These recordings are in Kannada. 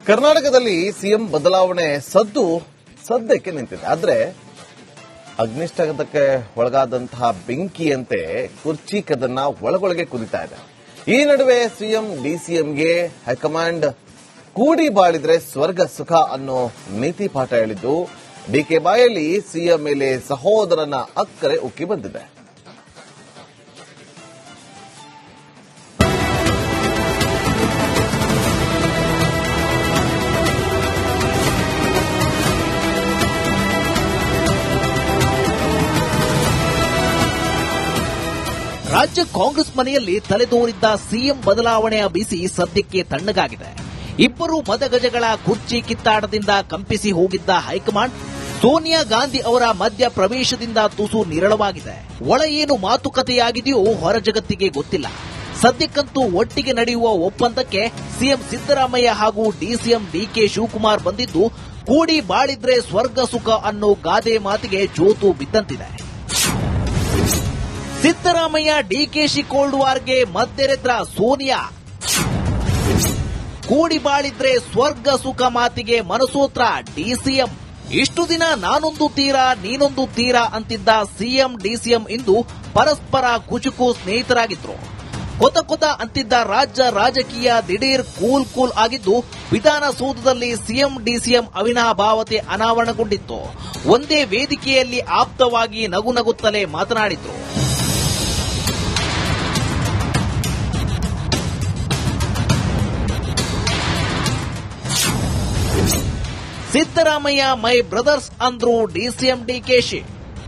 ಕರ್ನಾಟಕದಲ್ಲಿ ಸಿಎಂ ಬದಲಾವಣೆ ಸದ್ಯಕ್ಕೆ ನಿಂತಿದೆ. ಆದ್ರೆ ಅಗ್ನಿಷ್ಠಕ್ಕೆ ಒಳಗಾದಂತಹ ಬೆಂಕಿಯಂತೆ ಕುರ್ಚಿ ಕದನ ಒಳಗೊಳಗೆ ಕುದಿತಾ ಇದೆ. ಈ ನಡುವೆ ಸಿಎಂ ಡಿಸಿಎಂಗೆ ಹೈಕಮಾಂಡ್ ಕೂಡಿ ಬಾಳಿದ್ರೆ ಸ್ವರ್ಗ ಸುಖ ಅನ್ನೋ ನೀತಿ ಪಾಠ ಹೇಳಿದ್ದು ಡಿಕೆ ಬಾಯಲ್ಲಿ ಸಿಎಂ ಮೇಲೆ ಸಹೋದರನ ಅಕ್ಕರೆ ಉಕ್ಕಿ ಬಂದಿದೆ. ರಾಜ್ಯ ಕಾಂಗ್ರೆಸ್ ಮನೆಯಲ್ಲಿ ತಲೆದೋರಿದ್ದ ಸಿಎಂ ಬದಲಾವಣೆಯ ಬಿಸಿ ಸದ್ಯಕ್ಕೆ ತಣ್ಣಗಾಗಿದೆ. ಇಬ್ಬರು ಮದಗಜಗಳ ಕುರ್ಚಿ ಕಿತ್ತಾಟದಿಂದ ಕಂಪಿಸಿ ಹೋಗಿದ್ದ ಹೈಕಮಾಂಡ್ ಸೋನಿಯಾ ಗಾಂಧಿ ಅವರ ಮಧ್ಯ ಪ್ರವೇಶದಿಂದ ತುಸು ನಿರಳವಾಗಿದೆ. ಒಳ ಏನು ಮಾತುಕತೆಯಾಗಿದೆಯೋ ಹೊರ ಜಗತ್ತಿಗೆ ಗೊತ್ತಿಲ್ಲ. ಸದ್ಯಕ್ಕಂತೂ ಒಟ್ಟಿಗೆ ನಡೆಯುವ ಒಪ್ಪಂದಕ್ಕೆ ಸಿಎಂ ಸಿದ್ದರಾಮಯ್ಯ ಹಾಗೂ ಡಿಸಿಎಂ ಡಿಕೆ ಶಿವಕುಮಾರ್ ಬಂದಿದ್ದು ಕೂಡಿ ಬಾಳಿದ್ರೆ ಸ್ವರ್ಗ ಸುಖ ಅನ್ನೋ ಗಾದೆ ಮಾತಿಗೆ ಜೋತು ಬಿದ್ದಂತಿದೆ. ಸಿದ್ದರಾಮಯ್ಯ ಡಿಕೆಶಿ ಕೋಲ್ಡ್ ವಾರ್ಗೆ ಮದ್ದೆರೆದ್ರ ಸೋನಿಯಾ, ಕೂಡಿ ಬಾಳಿದ್ರೆ ಸ್ವರ್ಗ ಸುಖ ಮಾತಿಗೆ ಮನಸೋತ್ರ ಡಿಸಿಎಂ. ಇಷ್ಟು ದಿನ ನಾನೊಂದು ತೀರ ನೀನೊಂದು ತೀರ ಅಂತಿದ್ದ ಸಿಎಂ ಡಿಸಿಎಂ ಇಂದು ಪರಸ್ಪರ ಕುಚುಕು ಸ್ನೇಹಿತರಾಗಿದ್ರು. ಕೊತ ಅಂತಿದ್ದ ರಾಜ್ಯ ರಾಜಕೀಯ ದಿಢೀರ್ ಕೂಲ್ ಆಗಿದ್ದು ವಿಧಾನಸೌಧದಲ್ಲಿ ಸಿಎಂ ಡಿಸಿಎಂ ಅವಿನಾಭಾವತೆ ಅನಾವರಣಗೊಂಡಿತ್ತು. ಒಂದೇ ವೇದಿಕೆಯಲ್ಲಿ ಆಪ್ತವಾಗಿ ನಗುನಗುತ್ತಲೇ ಮಾತನಾಡಿದ್ರು. ಸಿದ್ದರಾಮಯ್ಯ ಮೈ ಬ್ರದರ್ಸ್ ಅಂದ್ರು ಡಿಸಿಎಂ ಡಿಕೆಶಿ.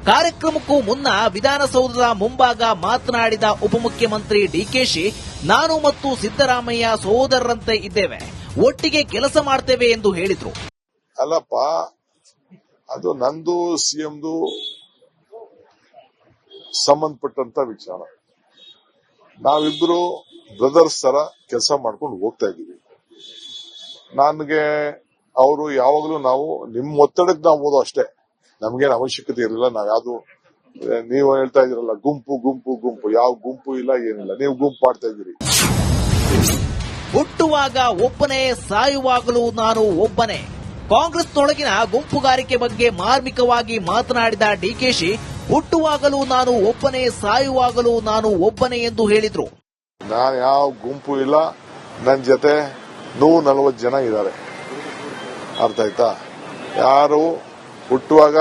ಕಾರ್ಯಕ್ರಮಕ್ಕೂ ಮುನ್ನ ವಿಧಾನಸೌಧದ ಮುಂಭಾಗ ಮಾತನಾಡಿದ ಉಪಮುಖ್ಯಮಂತ್ರಿ ಡಿಕೆಶಿ, ನಾನು ಮತ್ತು ಸಿದ್ದರಾಮಯ್ಯ ಸಹೋದರರಂತೆ ಇದ್ದೇವೆ, ಒಟ್ಟಿಗೆ ಕೆಲಸ ಮಾಡ್ತೇವೆ ಎಂದು ಹೇಳಿದ್ರು. ಅಲ್ಲಪ್ಪ, ಅದು ನಂದು ಸಿಎಂದು ಸಂಬಂಧಪಟ್ಟಂತ ವಿಚಾರ. ನಾವಿಬ್ರು ಬ್ರದರ್ಸ್ ತರ ಕೆಲಸ ಮಾಡ್ಕೊಂಡು ಹೋಗ್ತಾ ಇದೀವಿ. ನನಗೆ ಅವರು ಯಾವಾಗಲೂ ನಾವು ನಿಮ್ಮ ಒತ್ತಡಕ್ಕೆ ನಾವು ಓದೋ ಅಷ್ಟೇ, ನಮ್ಗೇನು ಅವಶ್ಯಕತೆ ಇರಲಿಲ್ಲ. ನಾವ್ ಯಾವ್ದು ನೀವು ಹೇಳ್ತಾ ಇದ್ರಲ್ಲ ಗುಂಪು ಯಾವ ಗುಂಪು ಇಲ್ಲ, ಏನಿಲ್ಲ. ನೀವು ಗುಂಪು ಮಾಡ್ತಾ ಇದ್ದೀರಿ. ಹುಟ್ಟುವಾಗ ಒಬ್ಬನೇ, ಸಾಯುವಾಗಲೂ ನಾನು ಒಬ್ಬನೇ. ಕಾಂಗ್ರೆಸ್ನೊಳಗಿನ ಗುಂಪುಗಾರಿಕೆ ಬಗ್ಗೆ ಮಾರ್ಮಿಕವಾಗಿ ಮಾತನಾಡಿದ ಡಿಕೆಶಿ, ಹುಟ್ಟುವಾಗಲೂ ನಾನು ಒಬ್ಬನೇ, ಸಾಯುವಾಗಲೂ ನಾನು ಒಬ್ಬನೇ ಎಂದು ಹೇಳಿದ್ರು. ನಾನು ಯಾವ ಗುಂಪು ಇಲ್ಲ, ನನ್ನ ಜೊತೆ 140 ಜನ ಇದ್ದಾರೆ. ಅರ್ಥ ಆಯ್ತಾ? ಯಾರು ಹುಟ್ಟುವಾಗ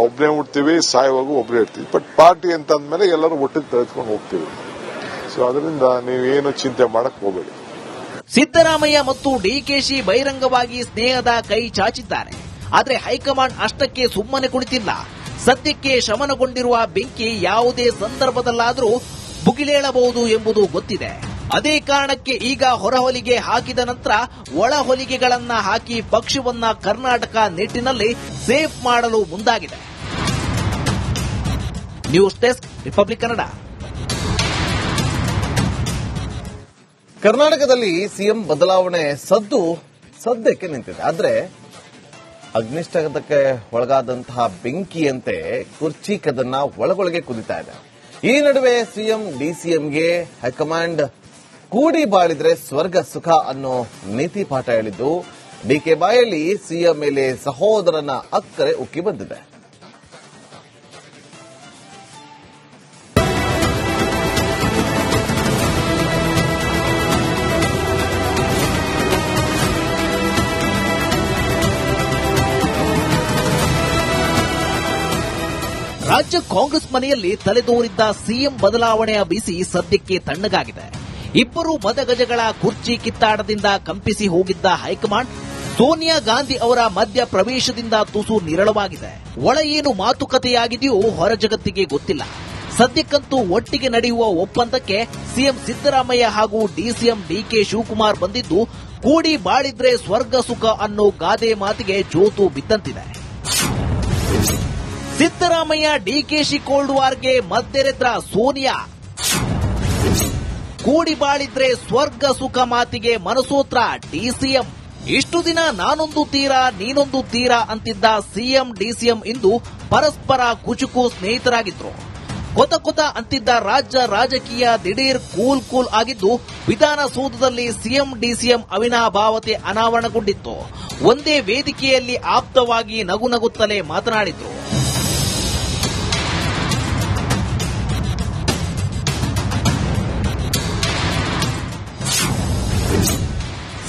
ಒಬ್ಬನೇ ಹುಡ್ತೀವಿ, ಸಾಯುವಾಗ ಒಬ್ಬರೇ ಇರ್ತೀವಿ. ಬಟ್ ಪಾರ್ಟಿ ಅಂತ ಅಂದ್ಮೇಲೆ ಎಲ್ಲರೂ ಒಟ್ಟಿಗೆ ತೆಗೆದುಕೊಂಡು ಹೋಗ್ತೀವಿ. ಸೊ ಅದರಿಂದ ನೀವೇನು ಚಿಂತೆ ಮಾಡಕ್ ಹೋಗಬೇಡಿ. ಸಿದ್ದರಾಮಯ್ಯ ಮತ್ತು ಡಿಕೆಶಿ ಬಹಿರಂಗವಾಗಿ ಸ್ನೇಹದ ಕೈ ಚಾಚಿದ್ದಾರೆ. ಆದರೆ ಹೈಕಮಾಂಡ್ ಅಷ್ಟಕ್ಕೆ ಸುಮ್ಮನೆ ಕುಳಿತಿಲ್ಲ. ಸದ್ಯಕ್ಕೆ ಶಮನಗೊಂಡಿರುವ ಬೆಂಕಿ ಯಾವುದೇ ಸಂದರ್ಭದಲ್ಲಾದರೂ ಭುಗಿಲೇಳಬಹುದು ಎಂಬುದು ಗೊತ್ತಿದೆ. ಅದೇ ಕಾರಣಕ್ಕೆ ಈಗ ಹೊರಹೊಲಿಗೆ ಹಾಕಿದ ನಂತರ ಒಳ ಹೊಲಿಗೆಗಳನ್ನ ಹಾಕಿ ಪಕ್ಷವನ್ನ ಕರ್ನಾಟಕ ನಿಟ್ಟಿನಲ್ಲಿ ಸೇಫ್ ಮಾಡಲು ಮುಂದಾಗಿದೆ. News desk, republic Kannada. ಕರ್ನಾಟಕದಲ್ಲಿ ಸಿಎಂ ಬದಲಾವಣೆ ಸದ್ಯಕ್ಕೆ ನಿಂತಿದೆ. ಆದ್ರೆ ಅಗ್ನಿಷ್ಠಕ್ಕೆ ಒಳಗಾದಂತಹ ಬೆಂಕಿಯಂತೆ ಕುರ್ಚಿ ಕದನ ಒಳಗೊಳಗೆ ಕುದಿತಾ ಇದೆ. ಈ ನಡುವೆ ಸಿಎಂ ಡಿಸಿಎಂಗೆ ಹೈಕಮಾಂಡ್ ಕೂಡಿ ಬಾಳಿದ್ರೆ ಸ್ವರ್ಗ ಸುಖ ಅನ್ನೋ ನೀತಿ ಪಾಠ ಹೇಳಿದ್ದು ಡಿಕೆ ಬಾಯಲ್ಲಿ ಸಿಎಂ ಮೇಲೆ ಸಹೋದರನ ಅಕ್ಕರೆ ಉಕ್ಕಿ ಬಂದಿದೆ. ರಾಜ್ಯ ಕಾಂಗ್ರೆಸ್ ಮನೆಯಲ್ಲಿ ತಲೆದೋರಿದ್ದ ಸಿಎಂ ಬದಲಾವಣೆಯ ಬಿಸಿ ಸದ್ಯಕ್ಕೆ ತಣ್ಣಗಾಗಿದೆ. ಇಬ್ಬರು ಮದಗಜಗಳ ಕುರ್ಚಿ ಕಿತ್ತಾಟದಿಂದ ಕಂಪಿಸಿ ಹೋಗಿದ್ದ ಹೈಕಮಾಂಡ್ ಸೋನಿಯಾ ಗಾಂಧಿ ಅವರ ಮಧ್ಯ ಪ್ರವೇಶದಿಂದ ತುಸು ನಿರಳವಾಗಿದೆ. ಒಳ ಏನು ಮಾತುಕತೆಯಾಗಿದೆಯೋ ಹೊರ ಜಗತ್ತಿಗೆ ಗೊತ್ತಿಲ್ಲ. ಸದ್ಯಕ್ಕಂತೂ ಒಟ್ಟಿಗೆ ನಡೆಯುವ ಒಪ್ಪಂದಕ್ಕೆ ಸಿಎಂ ಸಿದ್ದರಾಮಯ್ಯ ಹಾಗೂ ಡಿಸಿಎಂ ಡಿಕೆ ಶಿವಕುಮಾರ್ ಬಂದಿದ್ದು ಕೂಡಿ ಬಾಳಿದ್ರೆ ಸ್ವರ್ಗ ಸುಖ ಅನ್ನೋ ಗಾದೆ ಮಾತಿಗೆ ಜೋತು ಬಿದ್ದಂತಿದೆ. ಸಿದ್ದರಾಮಯ್ಯ ಡಿಕೆಶಿ ಕೋಲ್ಡ್ ವಾರ್ಗೆ ಮದ್ದೆರೆದ್ರ ಸೋನಿಯಾ, ಕೂಡಿ ಬಾಳಿದ್ರೆ ಸ್ವರ್ಗ ಸುಖ ಮಾತಿಗೆ ಮನಸೋತ್ರ ಡಿಸಿಎಂ. ಇಷ್ಟು ದಿನ ನಾನೊಂದು ತೀರ ನೀನೊಂದು ತೀರ ಅಂತಿದ್ದ ಸಿಎಂ ಡಿಸಿಎಂ ಇಂದು ಪರಸ್ಪರ ಕುಚುಕು ಸ್ನೇಹಿತರಾಗಿದ್ರು. ಕೊತ ಅಂತಿದ್ದ ರಾಜ್ಯ ರಾಜಕೀಯ ದಿಢೀರ್ ಕೂಲ್ ಆಗಿದ್ದು ವಿಧಾನಸೌಧದಲ್ಲಿ ಸಿಎಂ ಡಿಸಿಎಂ ಅವಿನಾಭಾವತೆ ಅನಾವರಣಗೊಂಡಿತ್ತು. ಒಂದೇ ವೇದಿಕೆಯಲ್ಲಿ ಆಪ್ತವಾಗಿ ನಗುತ್ತಲೇ ಮಾತನಾಡಿದ್ರು.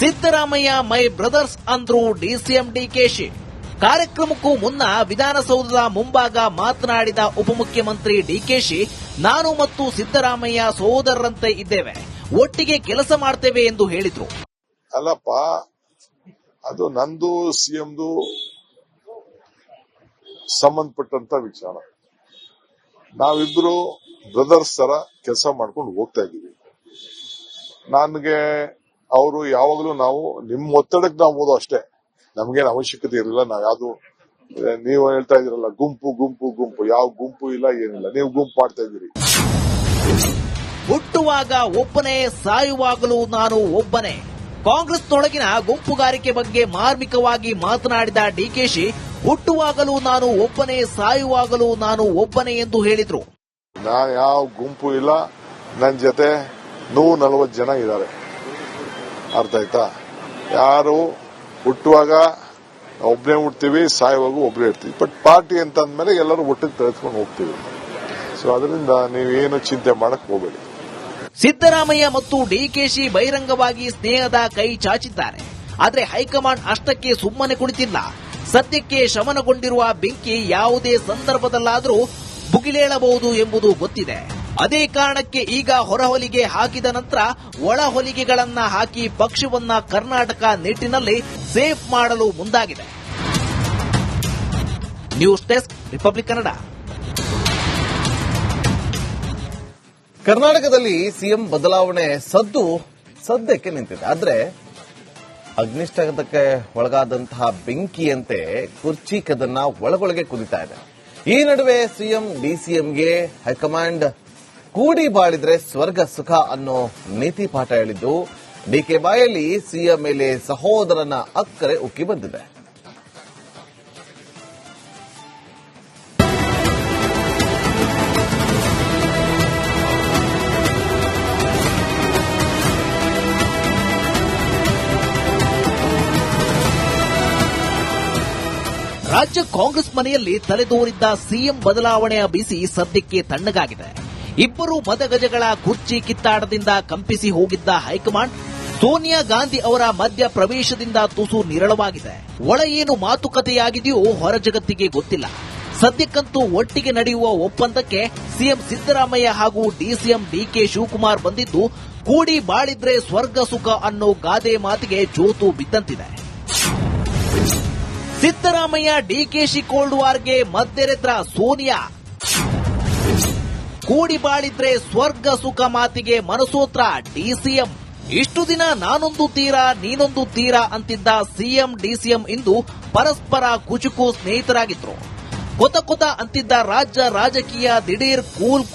ಸಿದ್ದರಾಮಯ್ಯ ಮೈ ಬ್ರದರ್ಸ್ ಅಂದ್ರು ಡಿಸಿಎಂ ಡಿಕೆಶಿ. ಕಾರ್ಯಕ್ರಮಕ್ಕೂ ಮುನ್ನ ವಿಧಾನಸೌಧದ ಮುಂಭಾಗ ಮಾತನಾಡಿದ ಉಪಮುಖ್ಯಮಂತ್ರಿ ಡಿಕೆಶಿ, ನಾನು ಮತ್ತು ಸಿದ್ದರಾಮಯ್ಯ ಸಹೋದರರಂತೆ ಇದ್ದೇವೆ, ಒಟ್ಟಿಗೆ ಕೆಲಸ ಮಾಡ್ತೇವೆ ಎಂದು ಹೇಳಿದ್ರು. ಅಲ್ಲಪ್ಪ, ಅದು ನಂದು ಸಿಎಂದು ಸಂಬಂಧಪಟ್ಟಂತ ವಿಚಾರ. ನಾವಿಬ್ರು ಬ್ರದರ್ಸ್ ತರ ಕೆಲಸ ಮಾಡ್ಕೊಂಡು ಹೋಗ್ತಾ ಇದ್ದೀವಿ. ನನಗೆ ಅವರು ಯಾವಾಗಲೂ ನಾವು ನಿಮ್ಮ ಒತ್ತಡಕ್ಕೆ ನಾವು ಓದೋ ಅಷ್ಟೇ, ನಮ್ಗೇನು ಅವಶ್ಯಕತೆ ಇರಲಿಲ್ಲ. ನಾವ್ ಯಾವ್ದು ನೀವು ಹೇಳ್ತಾ ಇದೀರಲ್ಲ ಗುಂಪು ಯಾವ ಗುಂಪು ಇಲ್ಲ, ಏನಿಲ್ಲ. ನೀವು ಗುಂಪು ಮಾಡ್ತಾ ಇದ್ದೀರಿ. ಹುಟ್ಟುವಾಗ ಒಬ್ಬನೇ, ಸಾಯುವಾಗಲೂ ನಾನು ಒಬ್ಬನೇ. ಕಾಂಗ್ರೆಸ್ನೊಳಗಿನ ಗುಂಪುಗಾರಿಕೆ ಬಗ್ಗೆ ಮಾರ್ಮಿಕವಾಗಿ ಮಾತನಾಡಿದ ಡಿಕೆಶಿ, ಹುಟ್ಟುವಾಗಲೂ ನಾನು ಒಬ್ಬನೇ, ಸಾಯುವಾಗಲೂ ನಾನು ಒಬ್ಬನೇ ಎಂದು ಹೇಳಿದ್ರು. ನಾನು ಯಾವ ಗುಂಪು ಇಲ್ಲ, ನನ್ನ ಜೊತೆ 140 ಜನ ಇದ್ದಾರೆ. ಅರ್ಥ ಆಯ್ತಾ? ಯಾರು ಹುಟ್ಟುವಾಗ ಒಬ್ಬನೇ ಹುಡ್ತೀವಿ, ಸಾಯುವಾಗ ಒಬ್ಬರೇ ಇರ್ತೀವಿ. ಬಟ್ ಪಾರ್ಟಿ ಅಂತ ಅಂದ್ಮೇಲೆ ಎಲ್ಲರೂ ಒಟ್ಟಿಗೆ ತೆಗೆದುಕೊಂಡು ಹೋಗ್ತೀವಿ. ಸೊ ಅದರಿಂದ ನೀವೇನು ಚಿಂತೆ ಮಾಡಕ್ ಹೋಗಬೇಡಿ. ಸಿದ್ದರಾಮಯ್ಯ ಮತ್ತು ಡಿಕೆಶಿ ಬಹಿರಂಗವಾಗಿ ಸ್ನೇಹದ ಕೈ ಚಾಚಿದ್ದಾರೆ. ಆದರೆ ಹೈಕಮಾಂಡ್ ಅಷ್ಟಕ್ಕೆ ಸುಮ್ಮನೆ ಕುಳಿತಿಲ್ಲ. ಸದ್ಯಕ್ಕೆ ಶಮನಗೊಂಡಿರುವ ಬೆಂಕಿ ಯಾವುದೇ ಸಂದರ್ಭದಲ್ಲಾದರೂ ಭುಗಿಲೇಳಬಹುದು ಎಂಬುದು ಗೊತ್ತಿದೆ. ಅದೇ ಕಾರಣಕ್ಕೆ ಈಗ ಹೊರಹೊಲಿಗೆ ಹಾಕಿದ ನಂತರ ಒಳ ಹೊಲಿಗೆಗಳನ್ನ ಹಾಕಿ ಪಕ್ಷವನ್ನ ಕರ್ನಾಟಕ ನಿಟ್ಟಿನಲ್ಲಿ ಸೇಫ್ ಮಾಡಲು ಮುಂದಾಗಿದೆ. News desk, republic Kannada. ಕರ್ನಾಟಕದಲ್ಲಿ ಸಿಎಂ ಬದಲಾವಣೆ ಸದ್ಯಕ್ಕೆ ನಿಂತಿದೆ. ಆದ್ರೆ ಅಗ್ನಿಷ್ಠಕ್ಕೆ ಒಳಗಾದಂತಹ ಬೆಂಕಿಯಂತೆ ಕುರ್ಚಿ ಕದನ ಒಳಗೊಳಗೆ ಕುದಿತಾ ಇದೆ. ಈ ನಡುವೆ ಸಿಎಂ ಡಿಸಿಎಂಗೆ ಹೈಕಮಾಂಡ್ ಕೂಡಿ ಬಾಳಿದ್ರೆ ಸ್ವರ್ಗ ಸುಖ ಅನ್ನೋ ನೀತಿ ಪಾಠ ಹೇಳಿದ್ದು ಡಿಕೆ ಬಾಯಲ್ಲಿ ಸಿಎಂ ಮೇಲೆ ಸಹೋದರನ ಅಕ್ಕರೆ ಉಕ್ಕಿ ಬಂದಿದೆ. ರಾಜ್ಯ ಕಾಂಗ್ರೆಸ್ ಮನೆಯಲ್ಲಿ ತಲೆದೋರಿದ್ದ ಸಿಎಂ ಬದಲಾವಣೆಯ ಬಿಸಿ ಸದ್ಯಕ್ಕೆ ತಣ್ಣಗಾಗಿದೆ. ಇಬ್ಬರು ಮತಗಜಗಳ ಕುರ್ಚಿ ಕಿತ್ತಾಟದಿಂದ ಕಂಪಿಸಿ ಹೋಗಿದ್ದ ಹೈಕಮಾಂಡ್ ಸೋನಿಯಾ ಗಾಂಧಿ ಅವರ ಮಧ್ಯ ಪ್ರವೇಶದಿಂದ ತುಸು ನಿರಳವಾಗಿದೆ. ಒಳ ಏನು ಮಾತುಕತೆಯಾಗಿದೆಯೋ ಹೊರ ಜಗತ್ತಿಗೆ ಗೊತ್ತಿಲ್ಲ. ಸದ್ಯಕ್ಕಂತೂ ಒಟ್ಟಿಗೆ ನಡೆಯುವ ಒಪ್ಪಂದಕ್ಕೆ ಸಿಎಂ ಸಿದ್ದರಾಮಯ್ಯ ಹಾಗೂ ಡಿಸಿಎಂ ಡಿಕೆ ಶಿವಕುಮಾರ್ ಬಂದಿದ್ದು ಕೂಡಿ ಬಾಳಿದ್ರೆ ಸ್ವರ್ಗ ಸುಖ ಅನ್ನೋ ಗಾದೆ ಮಾತಿಗೆ ಜೋತು ಬಿದ್ದಂತಿದೆ. ಸಿದ್ದರಾಮಯ್ಯ ಡಿಕೆಶಿ ಕೋಲ್ಡ್ ವಾರ್ಗೆ ಮದ್ದೆರೆದ್ರ ಸೋನಿಯಾ. ಕೂಡಿ ಬಾಳಿದ್ರೆ ಸ್ವರ್ಗ ಸುಖ ಮಾತಿಗೆ ಮನಸೋತ್ರ ಡಿಸಿಎಂ. ಇಷ್ಟು ದಿನ ನಾನೊಂದು ತೀರ ನೀನೊಂದು ತೀರ ಅಂತಿದ್ದ ಸಿಎಂ ಡಿಸಿಎಂ ಇಂದು ಪರಸ್ಪರ ಕುಚುಕು ಸ್ನೇಹಿತರಾಗಿದ್ರು. ಕೊತ ಅಂತಿದ್ದ ರಾಜ್ಯ ರಾಜಕೀಯ ದಿಢೀರ್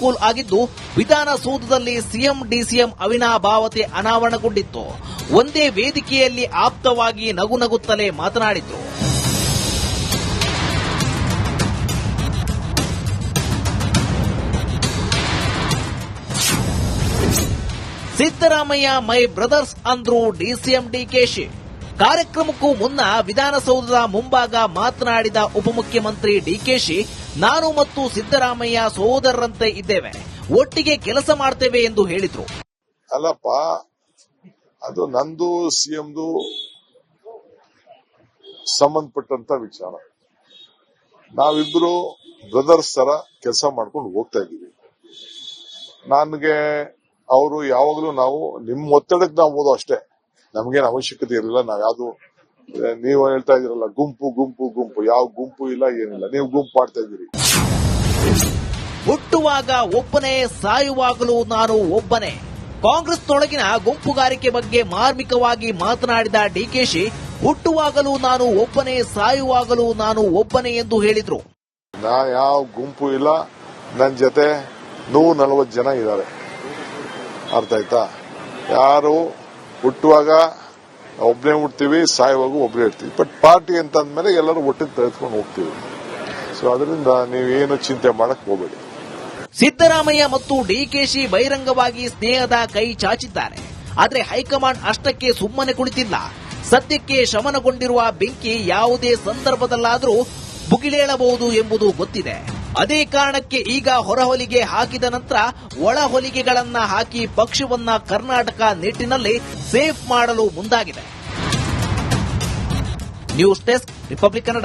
ಕೂಲ್ ಆಗಿದ್ದು ವಿಧಾನಸೌಧದಲ್ಲಿ ಸಿಎಂ ಡಿಸಿಎಂ ಅವಿನಾಭಾವತೆ ಅನಾವರಣಗೊಂಡಿತ್ತು. ಒಂದೇ ವೇದಿಕೆಯಲ್ಲಿ ಆಪ್ತವಾಗಿ ನಗುತ್ತಲೇ ಮಾತನಾಡಿದ್ರು. ಸಿದ್ದರಾಮಯ್ಯ ಮೈ ಬ್ರದರ್ಸ್ ಅಂದ್ರು ಡಿಸಿಎಂ ಡಿಕೆಶಿ. ಕಾರ್ಯಕ್ರಮಕ್ಕೂ ಮುನ್ನ ವಿಧಾನಸೌಧದ ಮುಂಭಾಗ ಮಾತನಾಡಿದ ಉಪಮುಖ್ಯಮಂತ್ರಿ ಡಿಕೆಶಿ, ನಾನು ಮತ್ತು ಸಿದ್ದರಾಮಯ್ಯ ಸಹೋದರರಂತೆ ಇದ್ದೇವೆ, ಒಟ್ಟಿಗೆ ಕೆಲಸ ಮಾಡ್ತೇವೆ ಎಂದು ಹೇಳಿದ್ರು. ಅಲ್ಲಪ್ಪ, ಅದು ನಂದು ಸಿಎಂದು ಸಂಬಂಧಪಟ್ಟಂತ ವಿಚಾರ. ನಾವಿಬ್ರು ಬ್ರದರ್ಸ್ ತರ ಕೆಲಸ ಮಾಡ್ಕೊಂಡು ಹೋಗ್ತಾ ಇದ್ದೀವಿ. ನನಗೆ ಅವರು ಯಾವಾಗಲೂ ನಾವು ನಿಮ್ಮ ಒತ್ತಡಕ್ಕೆ ನಾವು ಓದೋ ಅಷ್ಟೇ, ನಮ್ಗೇನು ಅವಶ್ಯಕತೆ ಇರಲಿಲ್ಲ. ನಾವ್ ಯಾವ್ದು ನೀವು ಹೇಳ್ತಾ ಇದೀರಲ್ಲ ಗುಂಪು ಯಾವ ಗುಂಪು ಇಲ್ಲ, ಏನಿಲ್ಲ. ನೀವು ಗುಂಪು ಮಾಡ್ತಾ ಇದ್ದೀರಿ. ಹುಟ್ಟುವಾಗ ಒಬ್ಬನೇ, ಸಾಯುವಾಗಲೂ ನಾನು ಒಬ್ಬನೇ. ಕಾಂಗ್ರೆಸ್ನೊಳಗಿನ ಗುಂಪುಗಾರಿಕೆ ಬಗ್ಗೆ ಮಾರ್ಮಿಕವಾಗಿ ಮಾತನಾಡಿದ ಡಿಕೆಶಿ, ಹುಟ್ಟುವಾಗಲೂ ನಾನು ಒಬ್ಬನೇ, ಸಾಯುವಾಗಲೂ ನಾನು ಒಬ್ಬನೇ ಎಂದು ಹೇಳಿದ್ರು. ಯಾವ ಗುಂಪು ಇಲ್ಲ, ನನ್ನ ಜೊತೆ 140 ಜನ ಇದ್ದಾರೆ. ಅರ್ಥ ಆಯ್ತಾ? ಯಾರು ಹುಟ್ಟುವಾಗ ಒಬ್ಬನೇ ಹುಡ್ತೀವಿ, ಸಾಯುವಾಗ ಒಬ್ಬರೇ ಇರ್ತೀವಿ. ಬಟ್ ಪಾರ್ಟಿ ಅಂತ ಅಂದ್ಮೇಲೆ ಎಲ್ಲರೂ ಒಟ್ಟಿಗೆ ತೆಗೆದುಕೊಂಡು ಹೋಗ್ತೀವಿ. ಸೊ ಅದರಿಂದ ನೀವೇನು ಚಿಂತೆ ಮಾಡಕ್ ಹೋಗಬೇಡಿ. ಸಿದ್ದರಾಮಯ್ಯ ಮತ್ತು ಡಿಕೆಶಿ ಬಹಿರಂಗವಾಗಿ ಸ್ನೇಹದ ಕೈ ಚಾಚಿದ್ದಾರೆ. ಆದರೆ ಹೈಕಮಾಂಡ್ ಅಷ್ಟಕ್ಕೆ ಸುಮ್ಮನೆ ಕುಳಿತಿಲ್ಲ. ಸದ್ಯಕ್ಕೆ ಶಮನಗೊಂಡಿರುವ ಬೆಂಕಿ ಯಾವುದೇ ಸಂದರ್ಭದಲ್ಲಾದರೂ ಭುಗಿಲೇಳಬಹುದು ಎಂಬುದು ಗೊತ್ತಿದೆ. ಅದೇ ಕಾರಣಕ್ಕೆ ಈಗ ಹೊರಹೊಲಿಗೆ ಹಾಕಿದ ನಂತರ ಒಳ ಹೊಲಿಗೆಗಳನ್ನ ಹಾಕಿ ಪಕ್ಷವನ್ನ ಕರ್ನಾಟಕ ನಿಟ್ಟಿನಲ್ಲಿ ಸೇಫ್ ಮಾಡಲು ಮುಂದಾಗಿದೆ. News desk, republic Kannada.